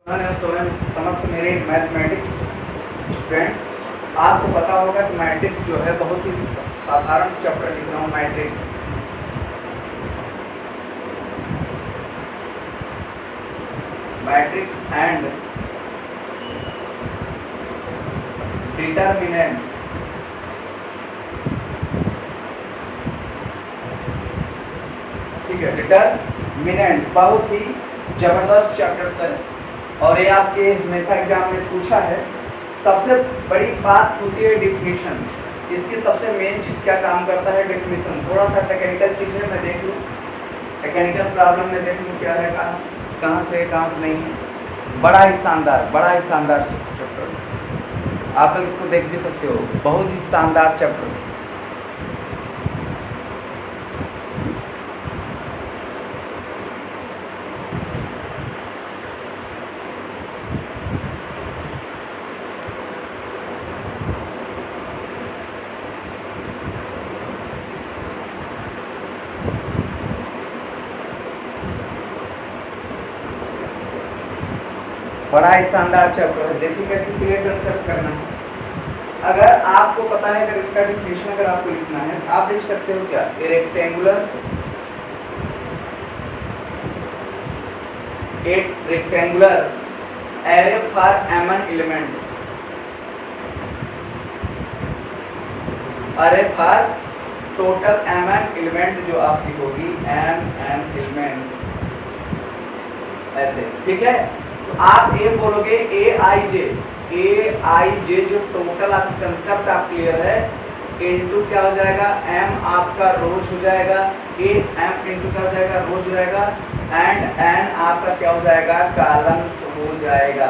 स्वयं समस्त मेरे मैथमेटिक्स स्टूडेंट्स, आपको पता होगा कि मैट्रिक्स जो है बहुत ही साधारण चैप्टर लिख रहा हूँ। Matrix and determinant. ठीक है, डिटर्मिनेंट बहुत ही जबरदस्त चैप्टर्स है और ये आपके हमेशा एग्जाम में पूछा है। सबसे बड़ी बात होती है डिफिनीशन। इसकी सबसे मेन चीज़ क्या काम करता है? डिफिनीशन। थोड़ा सा टेक्निकल चीज़ है, मैं देख लूँ टेक्निकल प्रॉब्लम में, देख लूँ क्या है, कहाँ से नहीं है। बड़ा ही शानदार चैप्टर। आप लोग इसको देख भी सकते हो, बहुत ही शानदार चैप्टर। बड़ा ही शानदार चैप्टर है। देखिए कैसे क्लियर कंसेप्ट करना है। अगर आपको पता है, अगर इसका डिफिनीशन अगर आपको लिखना है, आप लिख सकते हो क्या? ए rectangular array for mn element. अरे फॉर टोटल mn एलिमेंट जो आपकी होगी mn एलिमेंट, ऐसे। ठीक है, तो आप ये बोलोगे ए आई जे जो टोटल आपका कंसेप्ट आप क्लियर है, इनटू क्या हो जाएगा? m आपका रोज हो जाएगा, ए m इनटू क्या हो जाएगा? रोज हो जाएगा, एंड n आपका क्या हो जाएगा? कॉलम्स हो जाएगा।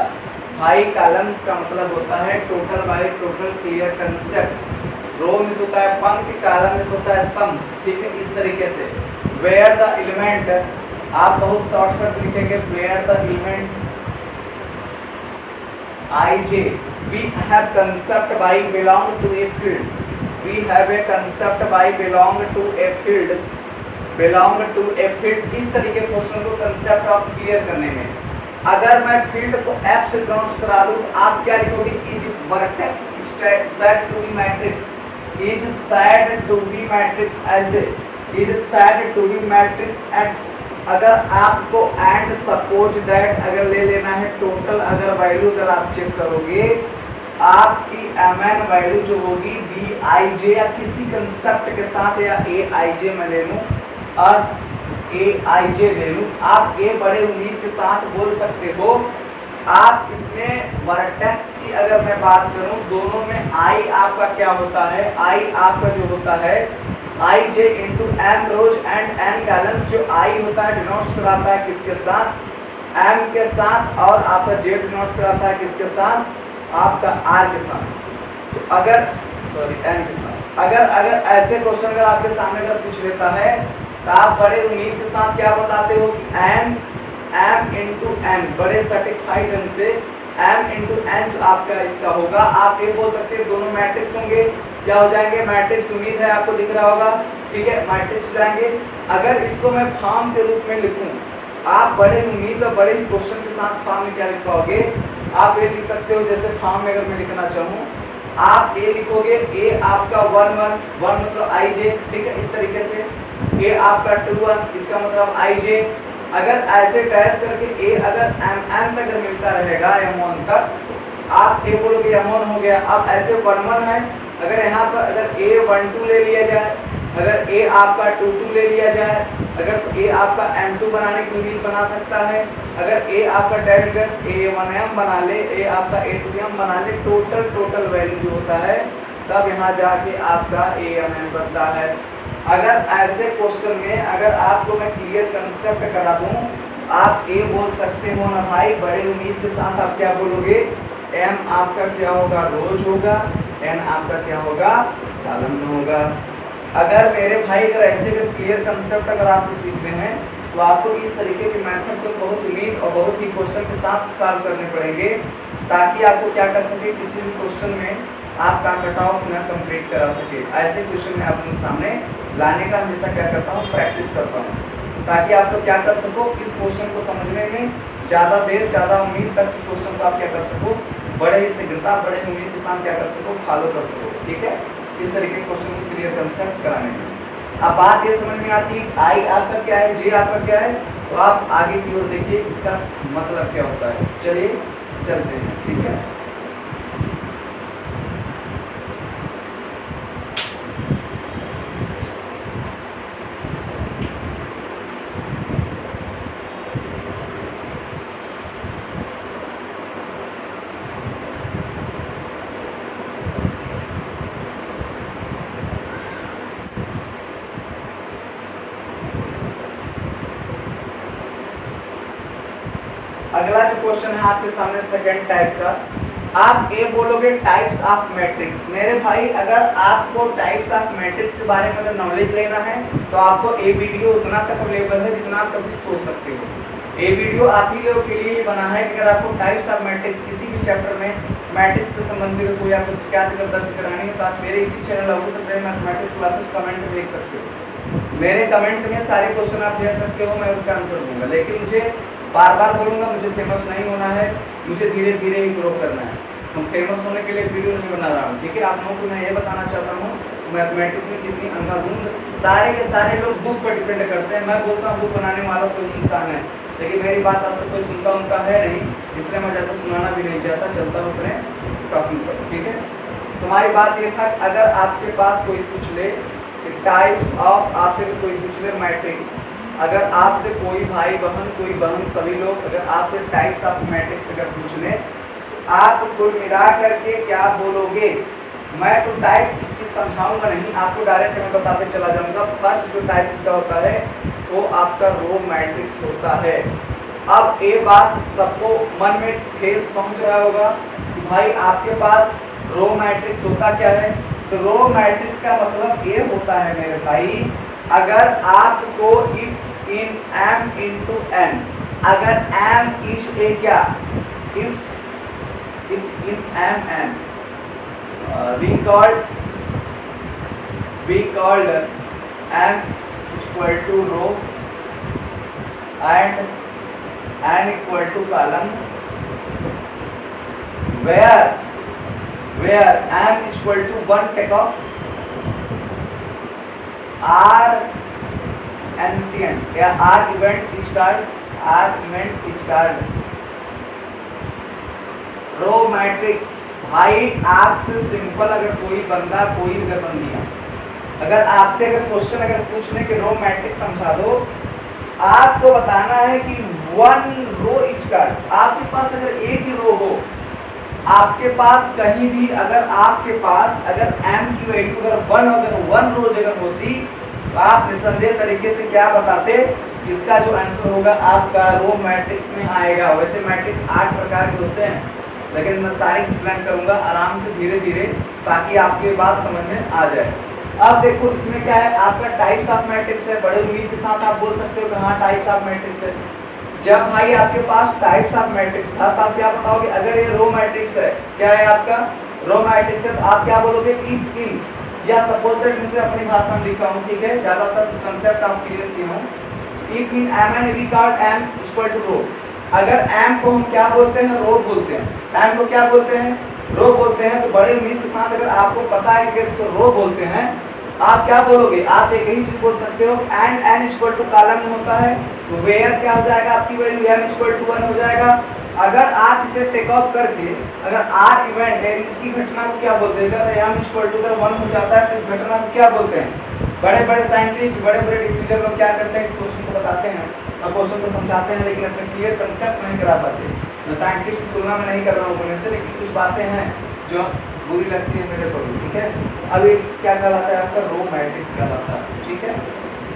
भाई कॉलम्स का मतलब होता है total by total, clear concept. Row miss होता है पंक्ति, कॉलम मिस होता है स्तंभ। ठीक है, इस तरीके से वेयर द एलिमेंट, आप बहुत शॉर्टकट लिखेंगे, where the element ij we have concept by belong to a field, we have a concept by belong to a field, belong to a field। इस तरीके के क्वेश्चन को कंसेप्ट ऑफ क्लियर करने में, अगर मैं फील्ड को f से प्रोनाउंस करा दूं तो आप क्या लिखोगे? Is vertex set to be matrix, is set to be matrix, ऐसे is set to be matrix x। अगर आपको एंड सपोज दैट अगर ले लेना है टोटल, अगर वैल्यू अगर आप चेक करोगे, आपकी mn वैल्यू जो होगी bij या किसी कंसेप्ट के साथ, या aij मैं ले लूँ और aij ले लूँ, आप ए बड़े उम्मीद के साथ बोल सकते हो। आप इसमें वर्टेक्स की अगर मैं बात करूं, दोनों में आई आपका क्या होता है? आई आपका जो होता है I J into M rows and N columns. जो आई होता है डिनोट्स कराता है किसके साथ? एम के साथ, और आपका जे डिनोट्स कराता है किसके साथ? आपका आर के साथ। तो अगर एन के साथ, अगर ऐसे क्वेश्चन अगर आपके सामने अगर पूछ लेता है, तो आप बड़े उम्मीद के साथ क्या बताते हो कि एम इंटू एन, बड़े सर्टिफाइड ढंग से m इंटू एन जो आपका इसका होगा, आप ये बोल सकते हैं दोनों मैट्रिक्स होंगे, क्या हो जाएंगे? मैट्रिक्स। उम्मीद है आपको दिख रहा होगा। ठीक है, मैट्रिक्स हो जाएंगे। अगर इसको मैं फॉर्म के रूप में लिखूं, आप बड़े उम्मीद और बड़े ही क्वेश्चन के साथ फॉर्म में क्या लिख पाओगे? आप ये लिख सकते हो, जैसे फॉर्म में अगर मैं लिखना चाहूँ, आप ये लिखोगे ए आपका 1 मतलब आई जे। ठीक है, इस तरीके से ए आपका 2 1, इसका मतलब आई जे। अगर ऐसे डैश करके ए अगर m तक मिलता रहेगा m1 तक, आप ए बोलोगे m1 हो गया। अब ऐसे 1 1 है, अगर यहाँ पर अगर ए 1 2 ले लिया जाए, अगर ए आपका 2 2 ले लिया जाए, अगर तो ए आपका m2 बनाने की उम्मीद बना सकता है। अगर ए आपका डैश a1m बना ले, ए आपका a2m बना ले, टोटल वैल्यू जो होता है, तब यहाँ जाके आपका amn बनता है। अगर ऐसे क्वेश्चन में अगर आपको मैं क्लियर कंसेप्ट करा दूं, आप ए बोल सकते हो ना भाई, बड़े उम्मीद के साथ आप क्या बोलोगे? m आपका क्या होगा? रोज होगा, n आपका क्या होगा? कॉलम होगा। अगर मेरे भाई अगर ऐसे अगर क्लियर कंसेप्ट अगर आपको सीखने हैं, तो आपको इस तरीके के मेथड को बहुत उम्मीद और बहुत ही क्वेश्चन के साथ सॉल्व करने पड़ेंगे, ताकि आपको क्या कर सके, किसी भी क्वेश्चन में आपका कट ऑफ न कंप्लीट करा सके। ऐसे क्वेश्चन मैं अपने सामने लाने का हमेशा क्या करता हूँ? प्रैक्टिस करता हूँ, ताकि आप लोग क्या कर सको, इस क्वेश्चन को समझने में ज़्यादा देर ज़्यादा उम्मीद तक के क्वेश्चन को आप क्या कर सको, बड़े ही शीघ्रता बड़े ही उम्मीद के साथ क्या कर सको, फॉलो कर सको। ठीक है, इस तरीके के क्वेश्चन को क्लियर कंसेप्ट कराने में। अब बात ये समझ में आती है आई आपका क्या है, जे आपका क्या है, तो आप आगे की ओर देखिए इसका मतलब क्या होता है। चलिए चलते हैं। ठीक है, अगला जो क्वेश्चन है आपके सामने सेकंड टाइप का, आप ये बोलोगे टाइप्स ऑफ मैट्रिक्स। मेरे भाई अगर आपको टाइप्स ऑफ मैट्रिक्स के बारे में अगर नॉलेज लेना है तो आपको ये वीडियो उतना तक अवेलेबल है जितना आप कभी सोच सकते हो। ये वीडियो आप ही लोग के लिए ही बना है कि अगर आपको टाइप्स ऑफ मैट्रिक्स किसी भी चैप्टर में मैट्रिक्स से संबंधित कोई आपको शिकायत अगर दर्ज करानी है तो आप मेरे इसी चैनल अवगुण सप्रेम मैथमेटिक्स क्लासेस कमेंट में लिख सकते हो। मेरे कमेंट में सारे क्वेश्चन आप भेज सकते हो, मैं उसका आंसर दूंगा। लेकिन मुझे बार बार बोलूँगा, मुझे फेमस नहीं होना है, मुझे धीरे धीरे ही ग्रो करना है। हम फेमस होने के लिए वीडियो नहीं बना रहा हूँ। ठीक है, आप लोगों को मैं ये बताना चाहता हूँ मैथमेटिक्स में कितनी अंधाधुंध सारे के सारे लोग बुक पर डिपेंड करते हैं। मैं बोलता हूँ बुक बनाने वाला कोई इंसान है, लेकिन मेरी बात आज तक कोई सुनता उनका है नहीं, इसलिए मैं ज़्यादा सुनाना भी नहीं चाहता, चलता हूँ अपने टॉपिक पर। ठीक है, तुम्हारी बात ये था अगर आपके पास कोई पूछ ले टाइप्स ऑफ, आपसे कोई पूछ ले मैट्रिक्स, अगर आपसे कोई भाई बहन कोई बहन सभी लोग अगर आपसे टाइप्स ऑफ मैट्रिक्स अगर पूछ ले तो आप कुल मिला करके क्या बोलोगे? मैं तो टाइप्स इसकी समझाऊंगा नहीं, आपको डायरेक्ट मैं बताते चला जाऊंगा। फर्स्ट जो टाइप इसका होता है वो आपका रो मैट्रिक्स होता है। अब ये बात सबको मन में ठेस पहुंच रहा होगा कि भाई आपके पास रो मैट्रिक्स होता क्या है? तो रो मैट्रिक्स का मतलब ये होता है मेरे भाई, अगर आपको if in m into n, अगर m इज ए क्या, if in m n we called m equal to row and n equal to column, where m is equal to one take off r ancient या r event is called row matrix. भाई आपसे simple अगर कोई बंदा कोई अगर बंदिया अगर आपसे अगर क्वेश्चन अगर पूछने के रो मैट्रिक्स समझा दो, आपको बताना है कि वन रो इज कॉल्ड, आपके पास अगर एक ही रो हो, आपके पास कहीं भी अगर आपके पास अगर m की वैल्यू अगर वन रोज अगर होती तो आप निसंदेह तरीके से क्या बताते, इसका जो आंसर होगा आपका रो मैट्रिक्स में आएगा। वैसे मैट्रिक्स 8 प्रकार के होते हैं, लेकिन मैं सारे एक्सप्लेन करूंगा आराम से धीरे धीरे ताकि आपके बात समझ में आ जाए। अब देखो इसमें क्या है, आपका टाइप्स ऑफ मैट्रिक्स है। बड़े उम्मीद के साथ आप बोल सकते हो कि हाँ टाइप्स ऑफ मैट्रिक्स है। जब भाई आपके पास टाइप्स ऑफ मैट्रिक्स था तो आप क्या बताओगे? अगर ये रो मैट्रिक्स है, क्या है आपका रो मैट्रिक्स है, तो आप क्या बोलोगे? इफ इन, या सपोज दैट मैं अपनी भाषा में लिखा हूँ, ठीक है, ज्यादातर कंसेप्ट आप क्लियर किए हूँ। If in m n we call m equal to रो, अगर m को हम क्या बोलते हैं? रो बोलते हैं। m को क्या बोलते हैं? रो बोलते हैं। तो बड़े उम्मीद के साथ अगर आपको पता है कि इसको रो बोलते हैं, आप क्या बोलोगे? आप एक ही चीज बोल सकते हो and n equal to column में होता है, तो वेयर क्या हो जाएगा? आपकी वैल्यू m इक्वल टू 1 हो जाएगा। अगर आप इसे टेक ऑफ करके अगर r इवेंट है, इसकी घटना को क्या बोलते हैं? अगर m इक्वल टू 1 हो जाता है तो इस घटना को क्या बोलते हैं? बड़े बड़े साइंटिस्ट बड़े बड़े डिफ्यूजर लोग क्या करते हैं? इस क्वेश्चन को बताते हैं और क्वेश्चन को समझाते हैं, लेकिन अपने क्लियर कंसेप्ट नहीं करा पाते। मैं साइंटिस्ट की तुलना में नहीं कर रहा हूँ बोलने से, लेकिन कुछ बातें हैं जो बुरी लगती है मेरे को, ठीक है। अब ये क्या कहलाता है? आपका रो मैट्रिक्स कहलाता है, ठीक है।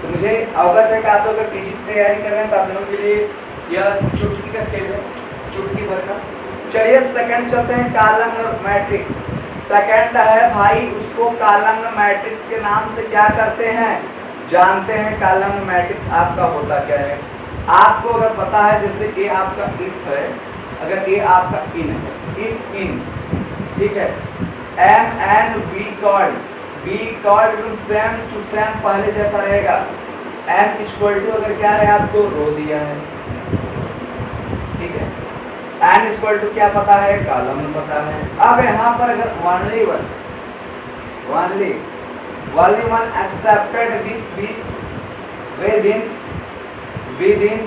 तो मुझे अवगत है कि आप लोग अगर पीजी की तैयारी कर रहे हैं तो आप लोगों के लिए यह चुटकी का खेल है, चुटकी भर का। चलिए सेकंड चलते हैं, कॉलम मैट्रिक्स। सेकंड है भाई, उसको कॉलम मैट्रिक्स के नाम से क्या करते हैं? जानते हैं कॉलम मैट्रिक्स आपका होता क्या है? आपको अगर पता है, जैसे ये आपका इफ है, अगर ये आपका इन है, इफ इन, ठीक है, एम एंड वी कॉल्ड एकदम सेम टू सेम पहले जैसा रहेगा। एम इक्वल टू अगर क्या है? आपको रो दिया है, एन इक्वल टू क्या पता है, कॉलम पता है। अब यहाँ पर अगर only one accepted within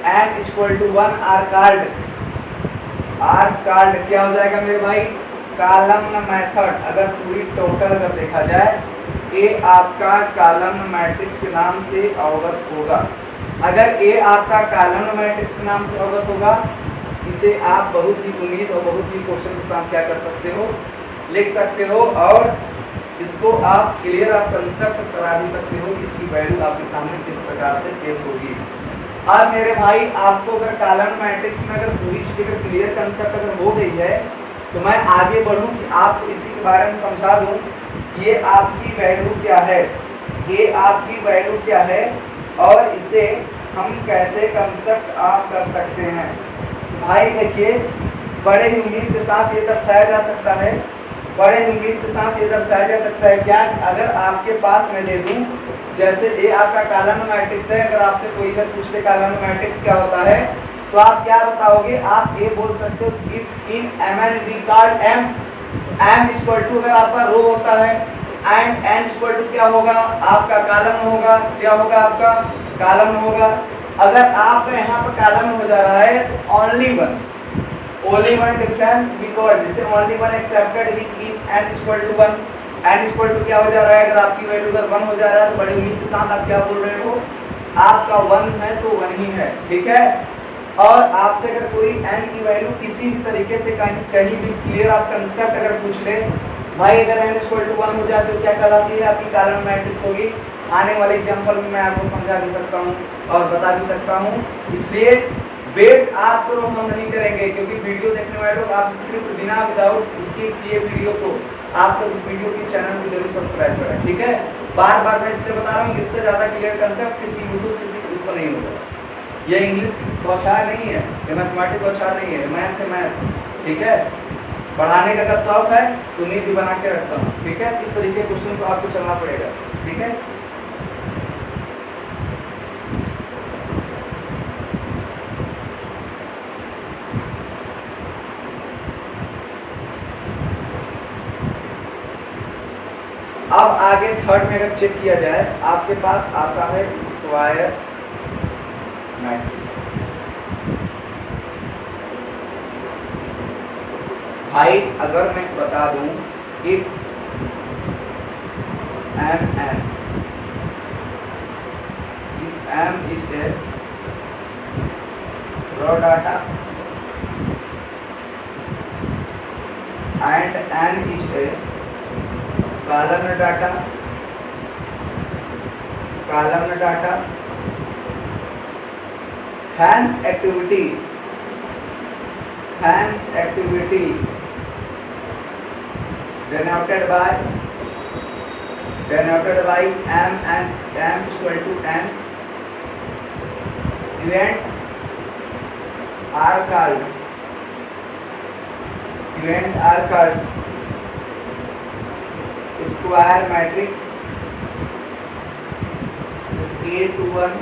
N equal to 1 R called क्या हो जाएगा मेरे भाई, कॉलम मेथड। अगर पूरी टोटल अगर देखा जाए, ए आपका कॉलम मैट्रिक्स के नाम से अवगत होगा। अगर ए आपका कॉलम मैट्रिक्स के नाम से अवगत होगा, इसे आप बहुत ही उम्मीद और बहुत ही क्वेश्चन के साथ क्या कर सकते हो, लिख सकते हो, और इसको आप क्लियर आप कंसेप्ट करा भी सकते हो कि इसकी वैल्यू आपके सामने किस प्रकार से पेश होगी। अब मेरे भाई आपको अगर कॉलम मैट्रिक्स में अगर पूरी चीज़ अगर क्लियर कंसेप्ट अगर हो गई है, तो मैं आगे बढ़ूं कि आपको इसी के बारे में समझा दूं, ये आपकी वैल्यू क्या है, ये आपकी वैल्यू क्या है, और इसे हम कैसे कंसेप्ट आप कर सकते हैं। भाई देखिए, बड़े ही उम्मीद के साथ ये दर्शाया जा सकता है, बड़े ही उम्मीद के साथ ये दर्शाया जा सकता है क्या, अगर आपके पास मैं दे दूं, जैसे ये आपका कॉलम मैट्रिक्स है, अगर आपसे कोई इधर पूछ ले कॉलम मैट्रिक्स क्या होता है, तो आप क्या बताओगे, आप ये बोल सकते हो if in M N we called M equal to, अगर आपका रो होता है एंड एन इक्वल टू क्या होगा, आपका कॉलम होगा, क्या होगा, आपका कॉलम होगा। अगर आपका यहाँ पर कॉलम हो जा रहा है, तो ओनली वन डिफरेंस बिकॉज जैसे only one accepted within N equal to 1, N equal to क्या हो जा रहा है, अगर आपकी वैल्यू अगर 1 हो जा रहा है, तो बड़ी उम्मीद के साथ आप क्या बोल रहे हो, आपका 1 है तो 1 ही है, ठीक है। और आपसे अगर कोई n की वैल्यू किसी भी तरीके से कहीं भी क्लियर आप कंसेप्ट अगर पूछ ले, भाई अगर n इक्वल टू 1 हो जाए तो क्या कहलाती है, आपकी कॉलम मैट्रिक्स होगी। आने वाले एग्जांपल में मैं आपको समझा भी सकता हूँ और बता भी सकता हूँ। इसलिए वेट आप करो, हम नहीं करेंगे, क्योंकि वीडियो देखने वाले लोग आप सिर्फ बिना विदाउट स्किप किए वीडियो को आप लोग इस वीडियो के चैनल को जरूर सब्सक्राइब करें, ठीक है। बार बार मैं इसलिए बता रहा हूँ, इससे ज़्यादा क्लियर कंसेप्ट किसी यूट्यूब किसी उस पर नहीं होगा। ये इंग्लिश बौछार नहीं है, ये मैथमेटिक्स बौछार नहीं है, मैथ है मैथ, ठीक है। पढ़ाने का अगर शौक है तो नीति बना के रखता हूँ, ठीक है। इस तरीके के क्वेश्चन को आपको चलना पड़ेगा, ठीक है। अब आगे थर्ड में अगर चेक किया जाए, आपके पास आता है स्क्वायर मैट्रिक्स। भाई अगर मैं बता दूं, if m is a raw data and n is a column data, hence activity denoted by m and m equal to n, event are called square matrix A21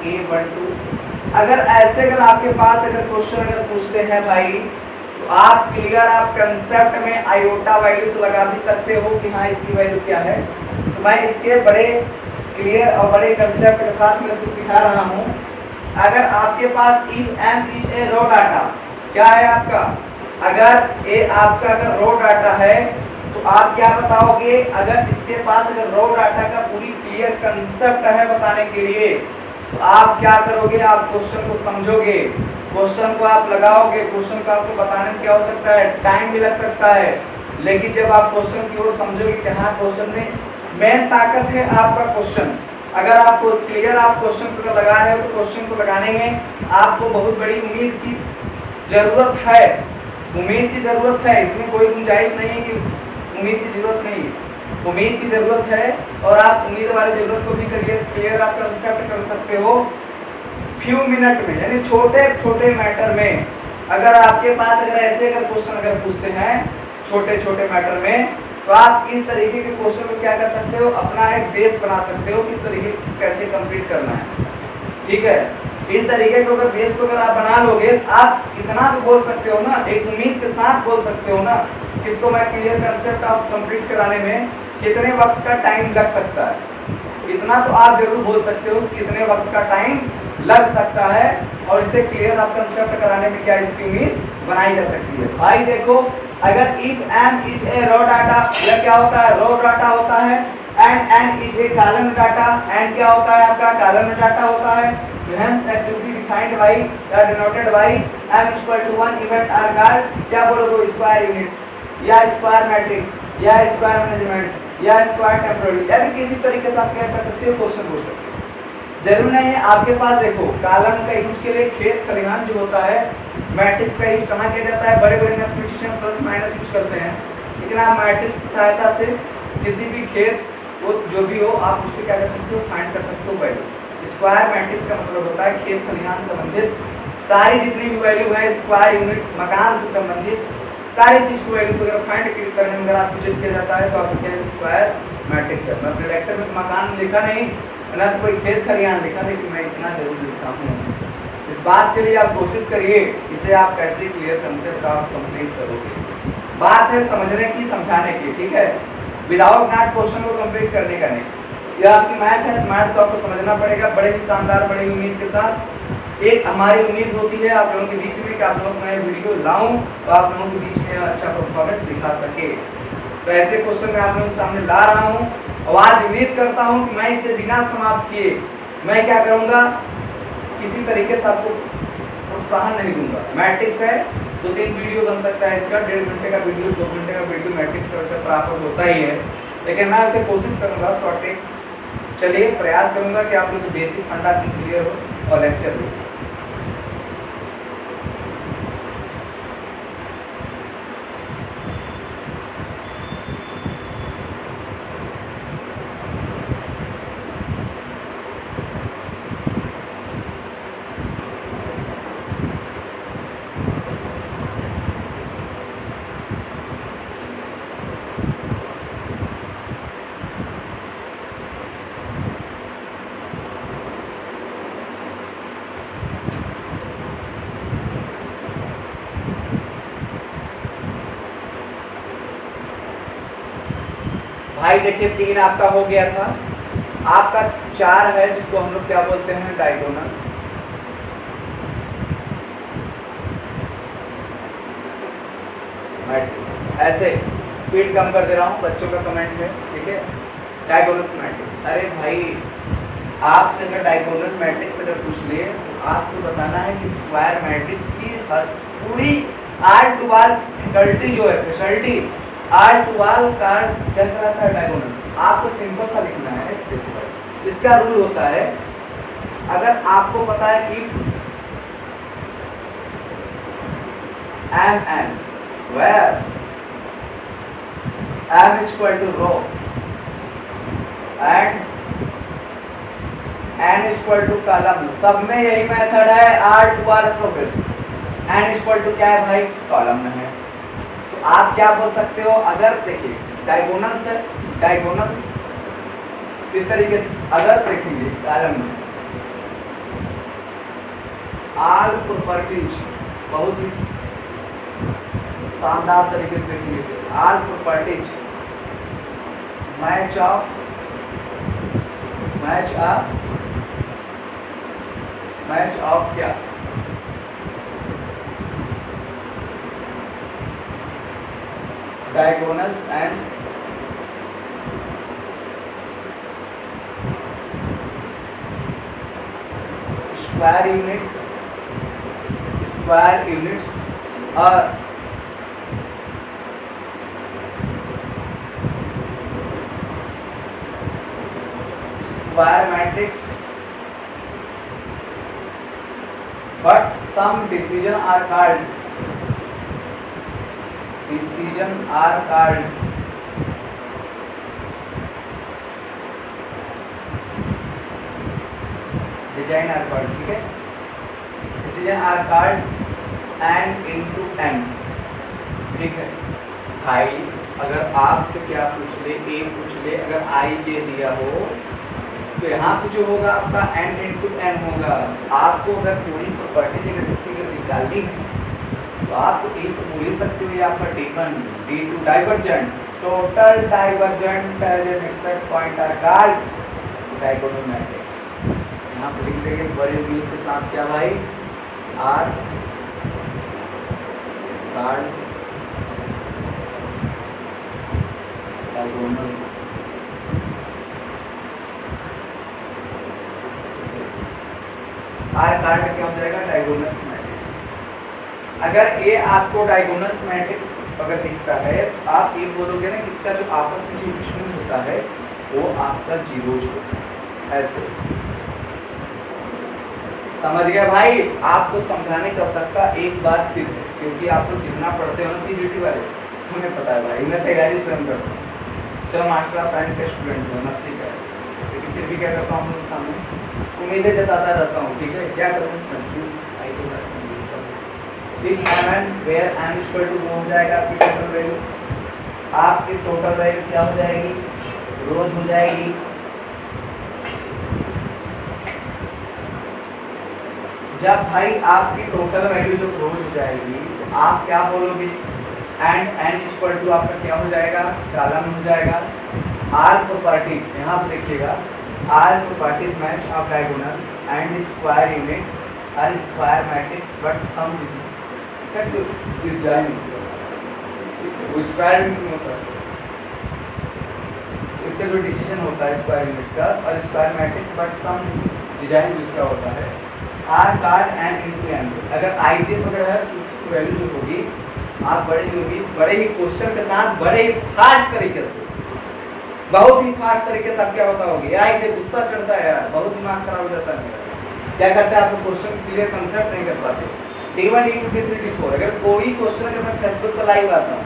A12। अगर ऐसे अगर आपके पास अगर क्वेश्चन अगर पूछते हैं भाई, तो आप क्लियर आप कंसेप्ट में आयोटा वैल्यू तो लगा भी सकते हो कि हाँ इसकी वैल्यू क्या है। तो मैं इसके बड़े क्लियर और बड़े कंसेप्ट के साथ मैं इसको सिखा रहा हूँ। अगर आपके पास if m is a row data, क्या है आपका, अगर ए आपका अगर रो डाटा है, तो आप क्या बताओगे, अगर इसके पास अगर रो डाटा का पूरी क्लियर कंसेप्ट है बताने के लिए, तो आप क्या करोगे, आप क्वेश्चन को समझोगे, क्वेश्चन को आप लगाओगे, क्वेश्चन को आपको बताने में क्या हो सकता है, टाइम भी लग सकता है, लेकिन जब आप क्वेश्चन की ओर समझोगे कि हाँ क्वेश्चन में मेन ताकत है आपका क्वेश्चन। अगर आपको क्लियर आप क्वेश्चन को लगा रहे हो, तो क्वेश्चन को लगाने में आपको बहुत बड़ी उम्मीद की जरूरत है, उम्मीद की जरूरत है, इसमें कोई गुंजाइश नहीं है कि उम्मीद की जरूरत नहीं, उम्मीद की जरूरत है। और आप उम्मीद वाली जरूरत को भी क्लियर आप कंसेप्ट कर सकते हो फ्यू मिनट में, यानी छोटे छोटे मैटर में। अगर आपके पास अगर ऐसे अगर क्वेश्चन अगर पूछते हैं छोटे छोटे मैटर में, तो आप इस तरीके के क्वेश्चन को क्या कर सकते हो, अपना एक बेस बना सकते हो, किस तरीके कैसे कंप्लीट करना है, ठीक है। इस तरीके को अगर बेस को अगर आप बना लोगे, आप इतना तो बोल सकते हो ना, एक उम्मीद के साथ बोल सकते हो ना, किसको मैं क्लियर कंसेप्ट आप कंप्लीट कराने में कितने वक्त का टाइम लग सकता है, इतना तो आप जरूर बोल सकते हो कितने वक्त का टाइम लग सकता है, और इससे क्लियर आप कंसेप्ट कराने में क्या इसकी उम्मीद बनाई जा सकती है। भाई देखो, अगर if M is a raw data, यह क्या होता है, रॉ डाटा होता है, and N is a column data, and क्या होता है आपका कॉलम डाटा होता है, hence activity defined by या denoted by m equal to 1 event are called, क्या बोलोगे, स्क्वायर यूनिट या स्क्वायर मैट्रिक्स या स्क्वायर मैनेजमेंट या स्क्वायर टेम्पोररी, या भी किसी तरीके से आप क्या कर सकते हो, क्वेश्चन पूछ सकते हो। जरूर नहीं है आपके पास, देखो कॉलम का यूज के लिए खेत खलिहान जो होता है, मैट्रिक्स का यूज कहाँ किया जाता है, बड़े बड़े मैथमेटिशियन प्लस माइनस यूज करते हैं, लेकिन आप मैट्रिक्स की सहायता से किसी भी खेत वो जो भी हो आप उसको क्या कर सकते हो, फाइंड कर सकते हो वैल्यू। स्क्वायर मैट्रिक्स का मतलब होता है खेत खलिहान संबंधित सारी जितनी भी वैल्यू है, स्क्वायर यूनिट मकान से संबंधित सारी चीज को वैल्यू को अगर फाइंड करने में अगर आपको चीज किया जाता है तो आपको क्या स्क्वायर मैट्रिक्स है। मैं अपने लेक्चर में तो मकान लिखा नहीं, ना तो कोई खेत खलिहान लिखा, लेकिन मैं इतना जरूर लिखा हूँ। इस बात के लिए आप कोशिश करिए, इसे आप कैसे क्लियर कंसेप्ट आप कंप्लीट करोगे। बात है समझने की, समझाने की, ठीक है, विदाउट नॉट क्वेश्चन को कंप्लीट करने का नहीं। यह आपकी मैथ है, मैथ को आपको समझना पड़ेगा बड़े ही शानदार, बड़े ही उम्मीद के साथ। एक हमारी उम्मीद होती है आप लोगों के बीच में कि आप लोगों को मैं वीडियो लाऊं तो आप लोगों के बीच में अच्छा परफॉर्मेंस दिखा सके, तो ऐसे क्वेश्चन मैं आप लोगों के सामने ला रहा हूं। और आज उम्मीद करता हूं कि मैं इसे बिना समाप्त किए मैं क्या करूंगा, किसी तरीके से आपको प्रोत्साहन नहीं दूंगा। मैट्रिक्स है, 2-3 वीडियो बन सकता है इसका, 1.5 घंटे का वीडियो, 2 घंटे का वीडियो मैट्रिक्स का वैसे प्राप्त होता ही है, लेकिन मैं उसे कोशिश करूंगा शॉर्ट टिप्स, चलिए प्रयास करूंगा कि आप लोग बेसिक फंडा क्लियर हो और लेक्चर हो। भाई देखिए 3 आपका हो गया था, आपका 4 है जिसको हम लोग क्या बोलते हैं, डायगोनल्स। मैट्रिक्स, ऐसे स्पीड कम कर दे रहा हूँ, बच्चों का कमेंट है, ठीक है। डायगोनल्स मैट्रिक्स, अरे भाई आपसे अगर डायगोनल मैट्रिक्स अगर पूछ लिए तो आपको बताना है कि स्क्वायर मैट्रिक्स की हर पूरी आर टू आर फैकल्टी जो है, स्पेशलिटी आर टू आर का क्या कहलाता है, डायगोनल। आपको सिंपल सा लिखना है, देखो इसका रूल होता है, अगर आपको पता है if M N where M is equal to row and N is equal to column, सब में यही मेथड है, R to R progress. N is equal to क्या है भाई, कॉलम में है, तो आप क्या बोल सकते हो, अगर देखिए डायगोनल्स है, डायगोनल्स इस तरीके से अगर देखेंगे कॉलम में आल प्रॉपर्टीज, बहुत ही शानदार तरीके से देखेंगे इसे, आल प्रॉपर्टीज मैच ऑफ क्या, डायगोनल्स एंड स्क्वायर यूनिट्स और square matrix, but some decision are called design are called, ठीक है, decision are called n into m, ठीक है भाई। अगर आपसे क्या पूछ ले, ए पूछ ले, अगर आई जे दिया हो तो यहाँ पे जो होगा आपका n इंटू एन होगा। आपको अगर पूरी प्रॉपर्टी अगर इसकी अगर निकालनी है तो आप तो एक बोल ही सकते हो, ये आपका D1 D2 divergent, total divergent mixed point are called diagonal matrix. यहाँ पे लिख देंगे बड़े V के साथ क्या भाई, are called diagonal. Are called क्या हो जाएगा, डायगोनल मैट्रिक्स। अगर ये आपको डायगोनल मैट्रिक्स अगर दिखता है, आप ये बोलोगे ना कि इसका जो आपस में जो डिस्टेंस होता है वो आपका जीरोज होता है, ऐसे समझ गए भाई। आपको समझाने की आवश्यकता एक बार फिर, क्योंकि आपको जितना पढ़ते हो ना पीजीटी वाले, तुम्हें पता है भाई, मैं तैयारी स्वयं करता हूँ, स्वयं मास्टर ऑफ साइंस का स्टूडेंट हूँ, 80 का, लेकिन फिर भी क्या करता हूँ लोग सामने उम्मीदें जताता रहता हूँ, ठीक है। क्या करूँ, वेयर एन इक्वल टू हो जाएगा आपकी टोटल वैल्यू, आपकी टोटल वैल्यू क्या हो जाएगी, रोज हो जाएगी। जब भाई आपकी टोटल वैल्यू जब रोज हो जाएगी तो आप क्या बोलोगे, एंड एन इक्वल टू आपका क्या हो जाएगा, कॉलम हो जाएगा। आर प्रॉपर्टी यहाँ पर देखिएगा, are property match of diagonals and square unit are square matrix but some design वो स्क्वायर यूनिट होता है, इसका जो डिसीजन होता है स्क्वायर यूनिट का और square matrix but some design जिसका होता है are card N into N. अगर आई जे वगैरह है तो उसकी वैल्यू जो होगी आप बड़े ही क्वेश्चन के साथ बड़े ही फास्ट तरीके से, बहुत ही फास्ट तरीके से आप क्या होता होगी, आई जे गुस्सा चढ़ता है यार, बहुत दिमाग खराब हो जाता है मेरा। क्या करते हैं, आपको क्वेश्चन क्लियर कंसेप्ट नहीं कर पाते। D1 D2 D3 D4 अगर कोई क्वेश्चन अगर मैं फेसबुक पर लाइव आता हूँ,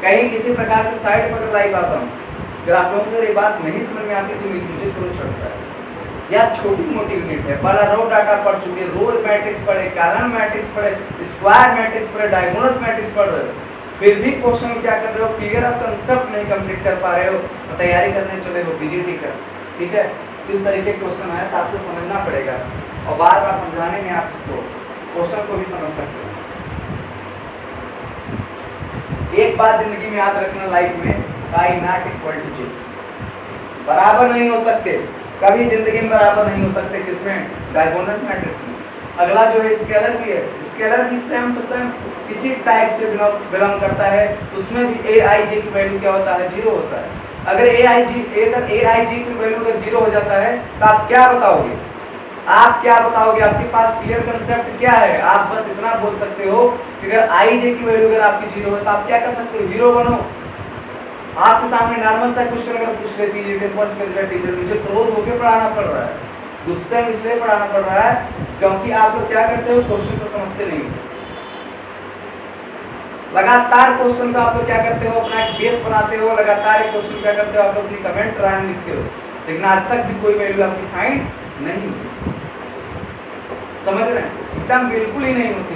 कहीं किसी प्रकार की साइट पर लाइव आता हूँ, अगर आप लोगों को ये बात नहीं समझ में आती तो मुझे तुरंत चढ़ता है यार, छोटी मोटी यूनिट है, बड़ा रो डाटा पढ़ चुके, रो मैट्रिक्स पढ़े, कॉलम मैट्रिक्स पढ़े, स्क्वायर मैट्रिक्स पढ़े, डायगोनल मैट्रिक्स पढ़ रहे हो, फिर भी क्वेश्चन क्या कर रहे हो, क्लियर आप कंसेप्ट नहीं कंप्लीट कर पा रहे हो, तो तैयारी करने चले हो बीजीटी का, ठीक है। इस तरीके क्वेश्चन आए तो आपको समझना पड़ेगा और बार बार समझाने में आप इसको क्वेश्चन को भी समझ सकते हैं। एक बात जिंदगी में याद रखना, लाइफ में काई नॉट इक्वल टू जे, बराबर नहीं हो सकते, कभी जिंदगी में बराबर नहीं हो सकते, किसमें, डायगोनल मैट्रिक्स में। अगला जो है स्केलर भी है, स्केलर भी सेम टू सेम इसी टाइप से बिलोंग करता है, उसमें भी ए आई जे की वैल्यू क्या होता है, जीरो होता है। अगर ए आई जी की वैल्यू अगर जीरो हो जाता है तो आप क्या बताओगे, आपके पास क्लियर कंसेप्ट क्या है, आप बस इतना बोल सकते हो कि अगर आई जे की वैल्यू अगर आपकी जीरो है तो आप क्या कर सकते हो, हीरो बनो। आपके सामने नॉर्मल सा क्वेश्चन अगर पूछ लेती है टीचर, मुझे क्रोध होकर पढ़ाना पड़ रहा है, गुस्से में इसलिए पढ़ाना पड़ रहा है क्योंकि आप लोग क्या करते हो, क्वेश्चन को समझते नहीं, लगातार क्वेश्चन का आप लोग क्या करते हो, अपना एक बेस बनाते हो, लगातार एक क्वेश्चन क्या करते हो, आप लोग अपनी कमेंट रान लिखते हो, लेकिन आज तक भी कोई वैल्यू आपकी फाइंड नहीं हुई। समझ रहे हैं, एकदम बिल्कुल ही नहीं होती।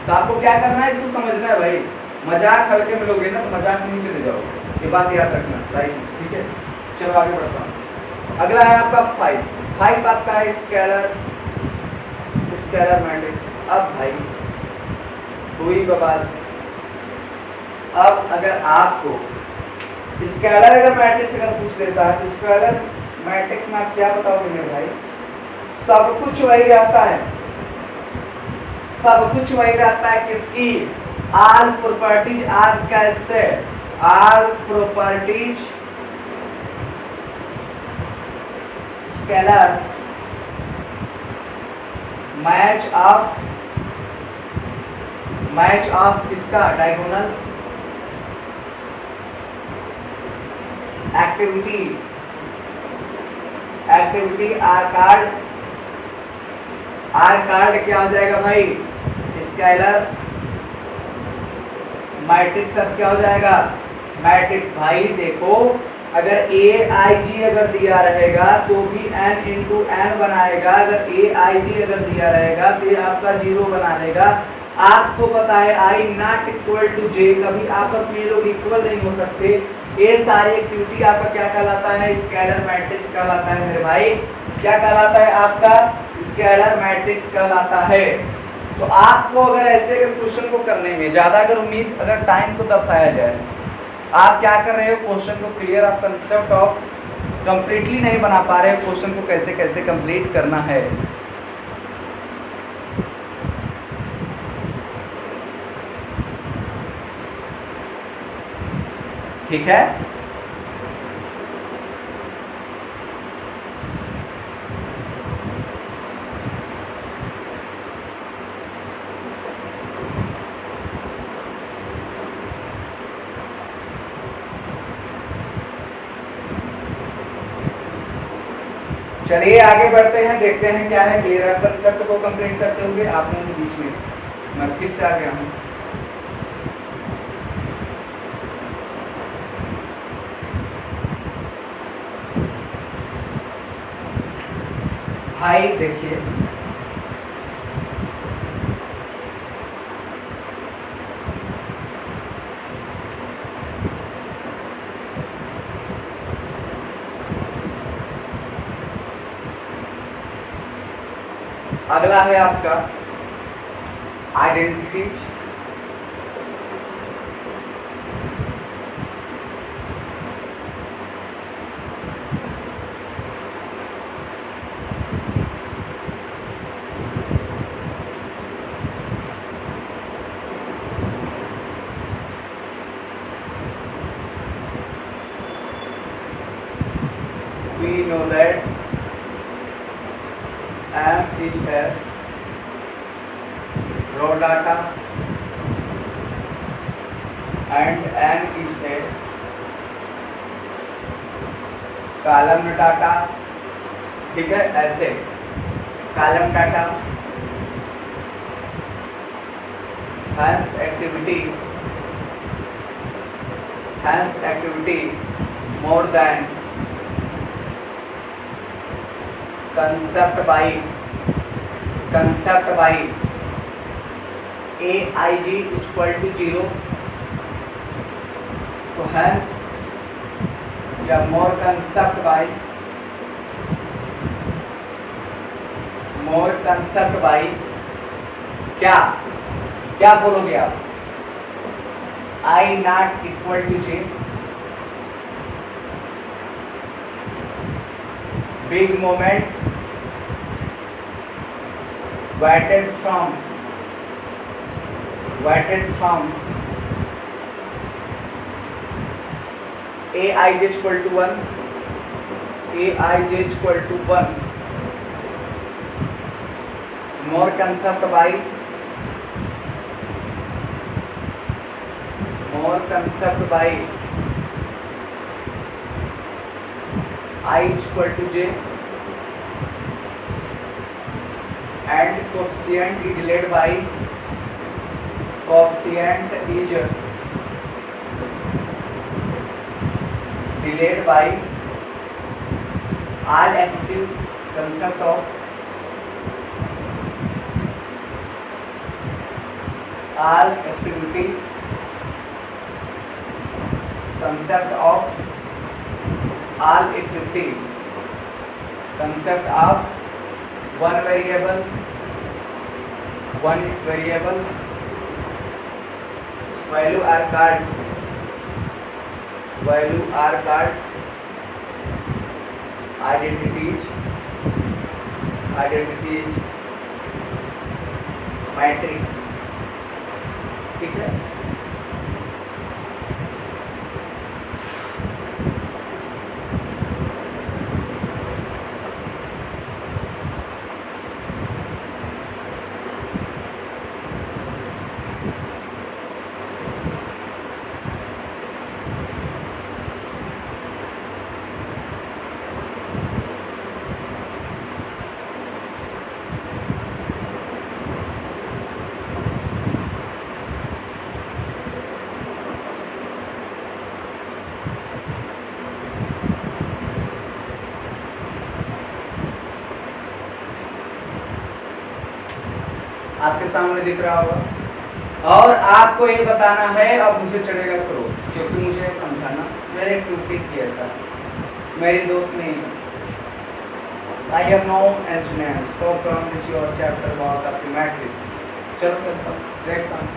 तो आपको क्या करना है, इसको समझना है भाई। मजाक हल्के में लोगे ना तो मजाक नहीं चले जाओगे, ये बात याद रखना लाइफ में, ठीक है। चलो आगे बढ़ता हूँ। अगला है आपका 5 आपका है स्केलर मैट्रिक्स। अब भाई हुई बवाल, अब अगर आपको स्केलर अगर मैट्रिक्स अगर पूछ लेता है तो स्केलर मैट्रिक्स में आप क्या बताओगे मेरे भाई, सब कुछ वही रहता है, सब कुछ वही रहता है, किसकी, ऑल प्रॉपर्टीज आर कैसे, all properties scalars match of इसका डायगोनल्स एक्टिविटी आर कार्ड क्या हो जाएगा भाई, स्केलर मैट्रिक्स अब क्या हो जाएगा, मैट्रिक्स। भाई देखो अगर ए आई जी अगर दिया रहेगा तो भी n इंटू एन बनाएगा, अगर ए आई जी अगर दिया रहेगा तो ये आपका जीरो बना देगा। आपको पता है आई नॉट इक्वल टू जे, कभी आपस में ये लोग इक्वल नहीं हो सकते, ये सारी एक्टिविटी आपका क्या कहलाता है? स्केलर मैट्रिक्स कहलाता है मेरे भाई। क्या कहलाता है आपका? स्केलर मैट्रिक्स कहलाता है। तो आपको अगर ऐसे अगर क्वेश्चन को करने में ज़्यादा अगर उम्मीद अगर टाइम को दर्शाया जाए, आप क्या कर रहे हो? क्वेश्चन को क्लियर आप कंसेप्ट ऑफ कंप्लीटली नहीं बना पा रहे हो, क्वेश्चन को कैसे कैसे कंप्लीट करना है। ठीक है, चलिए आगे बढ़ते हैं, देखते हैं क्या है। क्लियर है कंसेप्ट को कंप्लीट करते हुए आप लोगों के बीच में मैं फिर से आ गया हूँ। भाई देखिए, अगला है आपका identities. We know that M is a raw data and N is a column data। ठीक है, ऐसे column data, hence activity more than concept by aij equal to 0। तो hence या more concept by क्या क्या बोलोगे आप? I not equal to j। big moment weighted from aij equal to 1, more concept by I equal to j and coefficient is delayed by all active concept of all activity concept of one variable value are called identities matrix। ठीक है, आपके सामने दिख रहा होगा। और आपको ये बताना है, अब मुझे चढ़ेगा क्रोध क्योंकि मुझे समझाना मेरे ड्यूटी थी ऐसा, मेरी दोस्त नहीं। I have no instruments, so from this your chapter about the matrix. चलो चलता हूँ, देखता हूँ।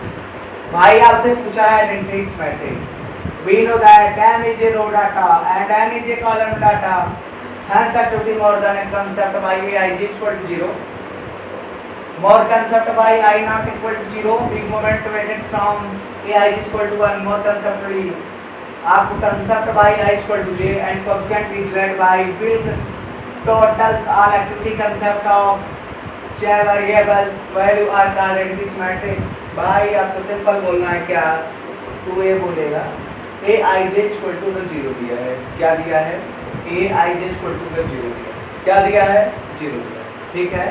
भाई आपसे पूछा है identity matrix. We know that n is a row data and n is a column data. Hence activity more than a concept by I is equal to 0. More concept by I not equal to 0. Big moment weighted from a I is equal to 1. More conceptually आपको concept by I is equal to j and coefficient is divided by build totals all activity concept of j variables value are called identity matrix। भाई आपको simple बोलना है क्या, तू ये बोलेगा a I j equal to 0 दिया है, क्या दिया है a I j equal to 0 दिया है, क्या दिया है 0 दिया है, ठीक है।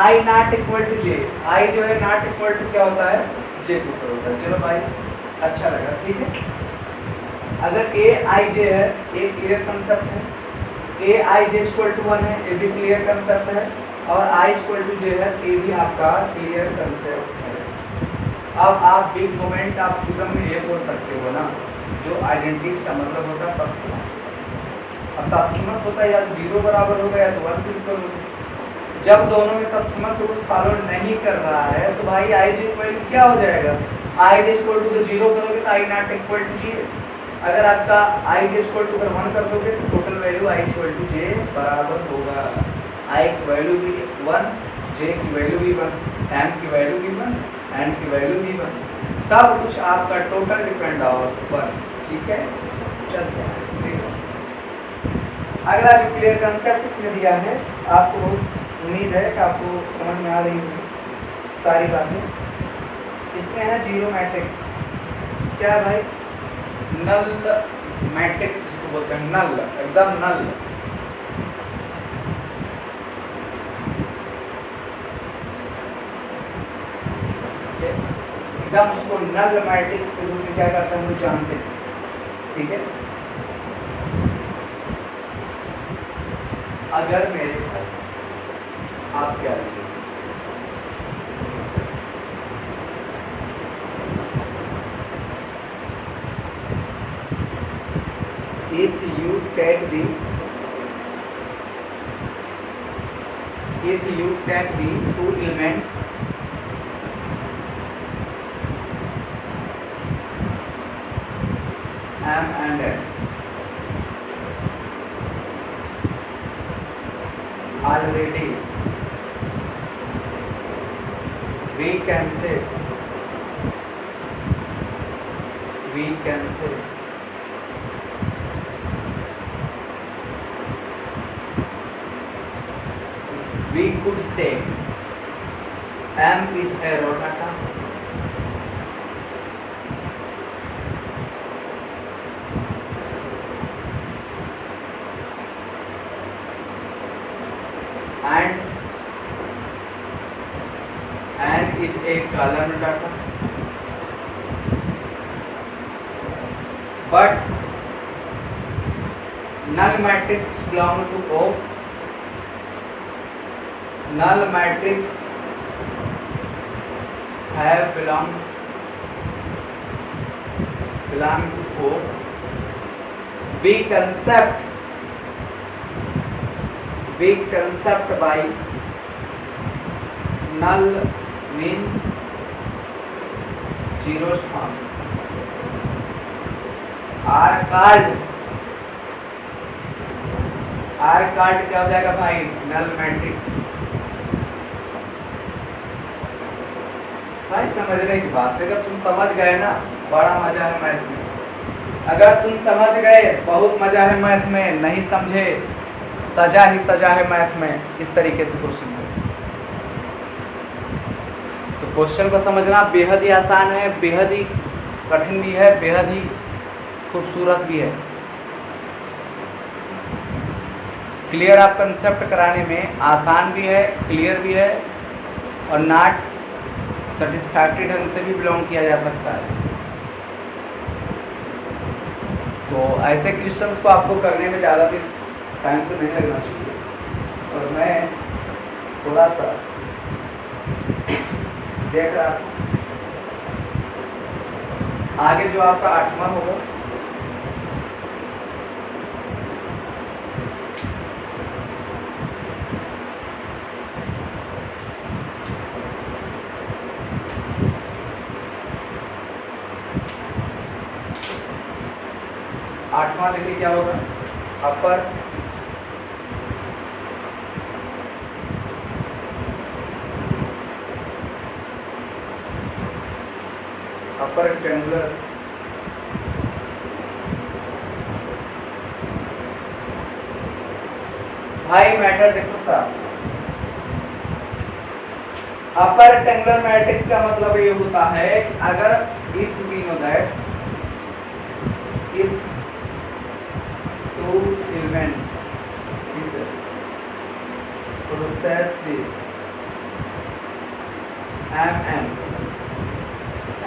I not equal to j, I जो है नॉट इक्वल टू क्या होता है j के ऊपर होता है। चलो भाई अच्छा लगा, ठीक है। अगर a I j है, ये क्लियर कंसेप्ट है, a I j equal to 1 है, ये भी क्लियर कंसेप्ट है, और I इक्वल टू j है, ये भी आपका क्लियर कंसेप्ट है। अब आप बिग मोमेंट आप थ्योरम में ये बोल सकते हो ना, जो आइडेंटिटी का मतलब होता है तत्समक। अब तत्समक होता है या तो 0 बराबर होगा या तो 1 से इक्वल होगा। जब दोनों में तत्समक रूल फॉलो नहीं कर रहा है तो भाई I j वैल्यू क्या हो जाएगा, I j इक्वल टू 0 करोगे तो I not equal to j। अगर आपका I j इक्वल टू 1 कर दोगे तो total value I equal to j बराबर होगा। I की वैल्यू भी 1, j की वैल्यू भी 1, m की वैल्यू भी 1, n की वैल्यू भी 1, सब कुछ आपका टोटल डिपेंड ऑन 1, ठीक है। चलते हैं, ठीक है। अगला जो क्लियर कंसेप्ट इसमें दिया है, आपको बहुत उम्मीद है कि आपको समझ में आ रही होगी सारी बातें। इसमें है जीरो मैट्रिक्स, क्या है भाई, नल मैट्रिक्स जिसको बोलते हैं, नल एकदम नल। एकदम उसको नल मैट्रिक्स के रूप में क्या करते हैं हम लोग जानते हैं, ठीक है। अगर मेरे भाई आप क्या लिखेंगे, if you take the two element m and n, already we can say we could say m is a raw data and n is a column data, but null matrix belong to O, null matrix have belong to O। big concept by null means zeros form are called क्या हो जाएगा भाई, null matrix. भाई समझने की बात है, अगर तुम समझ गए ना बड़ा मजा है मैथ में, अगर तुम समझ गए बहुत मजा है मैथ में, नहीं समझे सजा ही सजा है मैथ में। इस तरीके से क्वेश्चन है, तो क्वेश्चन को समझना बेहद ही आसान है, बेहद ही कठिन भी है, बेहद ही खूबसूरत भी है। क्लियर आप कंसेप्ट कराने में आसान भी है, क्लियर भी है, और नॉट सेटिस्फैक्टरी ढंग से भी बिलोंग किया जा सकता है। तो ऐसे क्वेश्चंस को आपको करने में ज़्यादा भी टाइम तो नहीं लगना चाहिए, और मैं थोड़ा सा देख रहा था आगे जो आपका 8वां होगा, देखिए क्या होगा, अपर रेक्टेंगुलर भाई मैटर देखो साहब, अपर रेक्टेंगुलर मैट्रिक्स का मतलब ये होता है कि अगर if we know that if two elements is process the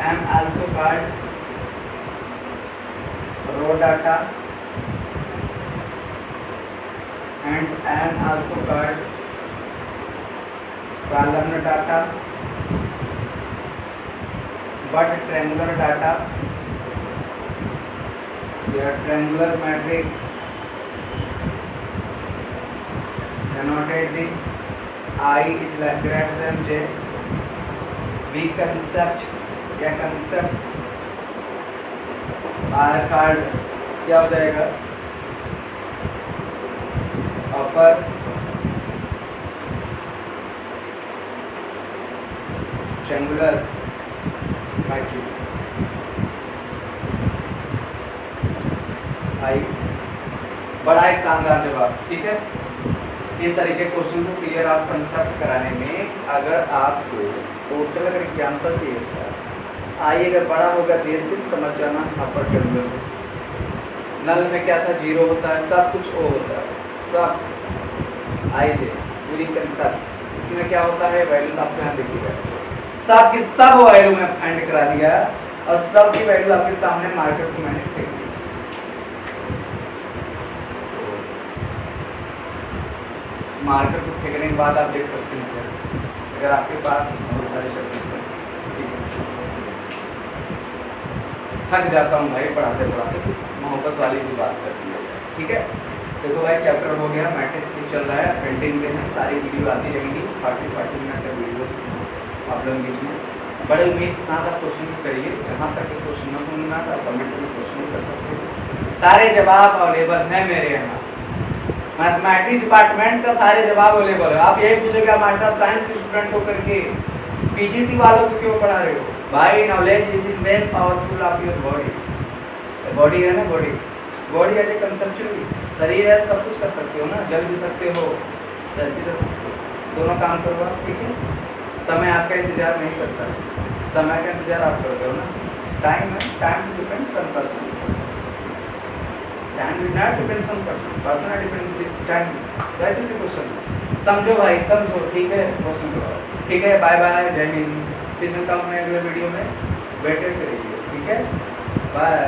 m also called raw data and n also called column data, but triangular data, their triangular matrix denoted the I is greater than j, B concept या concept are called क्या हो जाएगा, upper triangular matrix I, बड़ा एक शानदार जवाब, ठीक है। इस तरीके के क्वेश्चन को क्लियर आप कंसेप्ट कराने में, अगर आपको टोटल अगर एग्जाम्पल चाहिए था, आई अगर बड़ा होगा जे से समझ जाना अपर ट्रायंगल, नल में क्या था, 0 होता है, सब कुछ ओ होता है, सब आई जे पूरी कंसेप्ट। इसमें क्या होता है, वैल्यू आप यहाँ देखिएगा, सब की सब वैल्यू में फाइंड करा दिया और सब की वैल्यू आपके सामने मार्कर को मैंने फेंक दी। मार्कर को फेंकने के बाद आप देख सकते हैं अगर आपके पास बहुत सारे शब्द हैं, थक जाता हूँ भाई पढ़ाते पढ़ाते, तो मोहब्बत वाली भी बात करती है, ठीक है। देखो भाई चैप्टर हो गया, मैट्रिक्स भी चल रहा है, पेंटिंग में है, सारी वीडियो आती रहेंगी, 40 मिनट का वीडियो आप लोगों के बीच में। बड़े उम्मीद के साथ आप क्वेश्चन को करिए, जहाँ तक क्वेश्चन न समझ में आता आप कमेंट में क्वेश्चन कर सकते हो, सारे जवाब अवेलेबल हैं मेरे यहाँ, मैथमेटिक्स डिपार्टमेंट का सारे जवाब अवेलेबल है। आप यही पूछोगे आप मास्टर ऑफ साइंस स्टूडेंट होकर के पीजीटी वालों को क्यों पढ़ा रहे हो भाई, knowledge is the main powerful of your body, body है ना, बॉडी एज ए कंसेप्चुअल, शरीर है, सब कुछ कर सकते हो ना, जल भी सकते हो, सर भी रह सकते हो, दोनों काम करो आप, ठीक है। समय आपका इंतजार नहीं करता, समय का इंतजार आप करते हो ना, टाइम है, time depends on person, time not depends on person, person depend time, वैसे से क्वेश्चन समझो भाई, समझो, ठीक है, क्वेश्चन करो, ठीक है। बाय बाय, जय हिंद, फिर मिलता हूँ मैं अगले वीडियो में, वेट करिए, ठीक है, बाय।